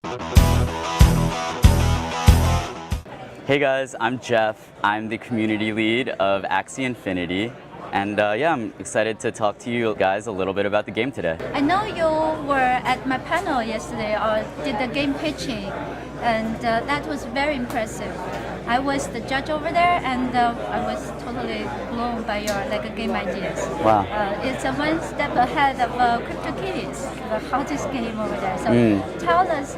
Hey guys, I'm Jeff. I'm the community lead of Axie Infinity. And yeah, I'm excited to talk to you guys a little bit about the game today. I know you were at my panel yesterday or did the game pitching, and that was very impressive. I was the judge over there, and I was totally blown by your game ideas. Wow. It's one step ahead of CryptoKitties, the hottest game over there. So tell us,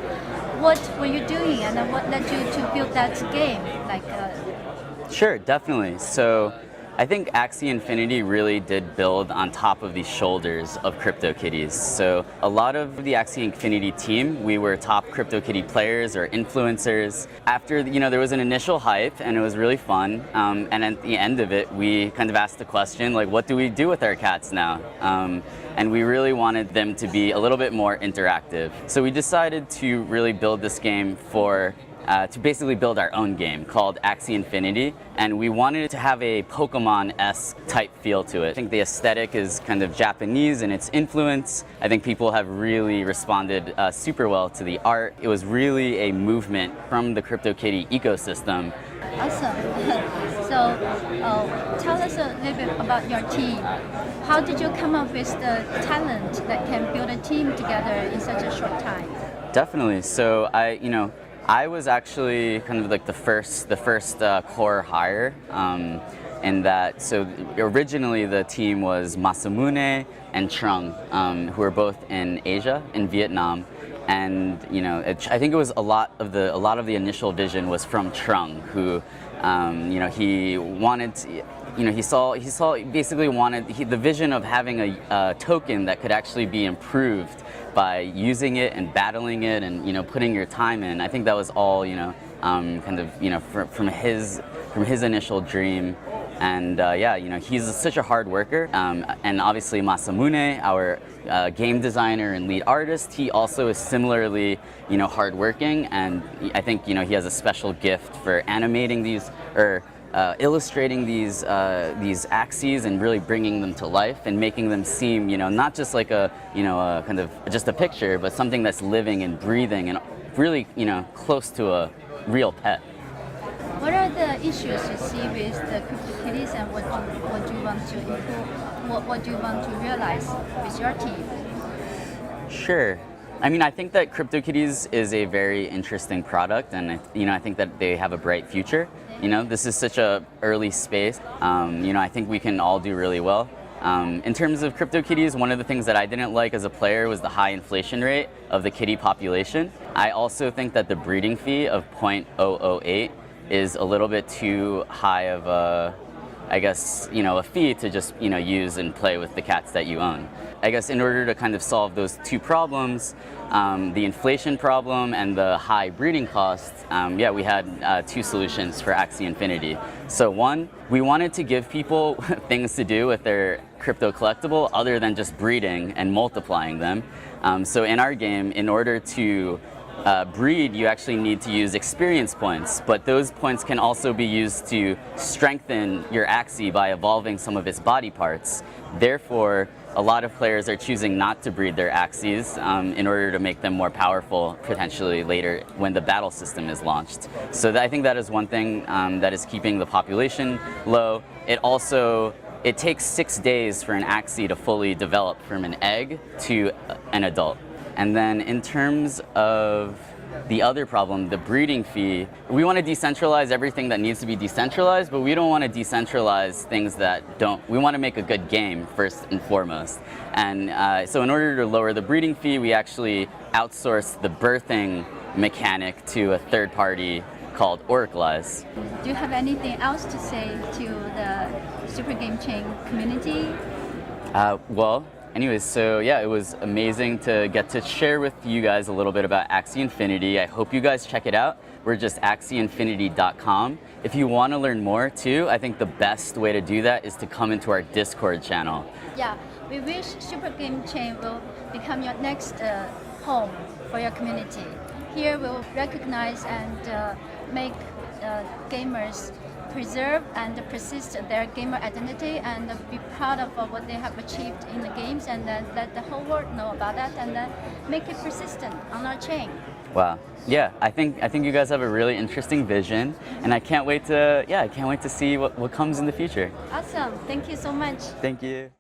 what were you doing, and what led you to build that game? Sure, definitely. So I think Axie Infinity really did build on top of the shoulders of CryptoKitties. So a lot of the Axie Infinity team, we were top CryptoKitty players or influencers. After, there was an initial hype and it was really fun. And at the end of it, we kind of asked the question, like, what do we do with our cats now? And we really wanted them to be a little bit more interactive. So we decided to really build this game to basically build our own game called Axie Infinity, and we wanted it to have a Pokemon-esque type feel to it. I think the aesthetic is kind of Japanese in its influence. I think people have really responded super well to the art. It was really a movement from the CryptoKitty ecosystem. Awesome. So tell us a little bit about your team. How did you come up with the talent that can build a team together in such a short time? Definitely. So I was actually kind of like the first core hire in that. So originally the team was Masamune and Trung, who are both in Asia, in Vietnam. And I think it was a lot of the initial vision was from Trung, who he wanted to, the vision of having a token that could actually be improved by using it and battling it and putting your time in. I think that was all from his initial dream. And he's such a hard worker. And obviously Masamune, our game designer and lead artist, he also is similarly hardworking. And I think he has a special gift for animating these or illustrating these Axies and really bringing them to life and making them seem not just like a kind of just a picture, but something that's living and breathing and really close to a real pet. What are the issues you see with the CryptoKitties, and what do you want to improve? What do you want to realize with your team? Sure. I mean, I think that CryptoKitties is a very interesting product, and I think that they have a bright future. This is such a early space. I think we can all do really well. In terms of CryptoKitties, one of the things that I didn't like as a player was the high inflation rate of the kitty population. I also think that the breeding fee of 0.008 is a little bit too high of a fee to just use and play with the cats that you own. I guess in order to kind of solve those two problems, the inflation problem and the high breeding costs, we had two solutions for Axie Infinity. So one, we wanted to give people things to do with their crypto collectible other than just breeding and multiplying them. So in our game, in order to breed, you actually need to use experience points, but those points can also be used to strengthen your Axie by evolving some of its body parts. Therefore, a lot of players are choosing not to breed their Axies in order to make them more powerful potentially later when the battle system is launched. So I think that is one thing that is keeping the population low. It takes 6 days for an Axie to fully develop from an egg to an adult. And then in terms of the other problem, the breeding fee, we want to decentralize everything that needs to be decentralized, but we don't want to decentralize things that don't. We want to make a good game first and foremost. And so in order to lower the breeding fee, we actually outsourced the birthing mechanic to a third party called Oraclize. Do you have anything else to say to the Super Game Chain community? Anyways, so yeah, it was amazing to get to share with you guys a little bit about Axie Infinity. I hope you guys check it out. We're just axieinfinity.com. If you want to learn more too, I think the best way to do that is to come into our Discord channel. Yeah, we wish Super Game Chain will become your next home for your community. Here we'll recognize and make gamers preserve and persist their gamer identity and be proud of what they have achieved in the games, and let the whole world know about that, and make it persistent on our chain. Wow. Yeah, I think you guys have a really interesting vision, and I can't wait to see what comes in the future. Awesome. Thank you so much. Thank you.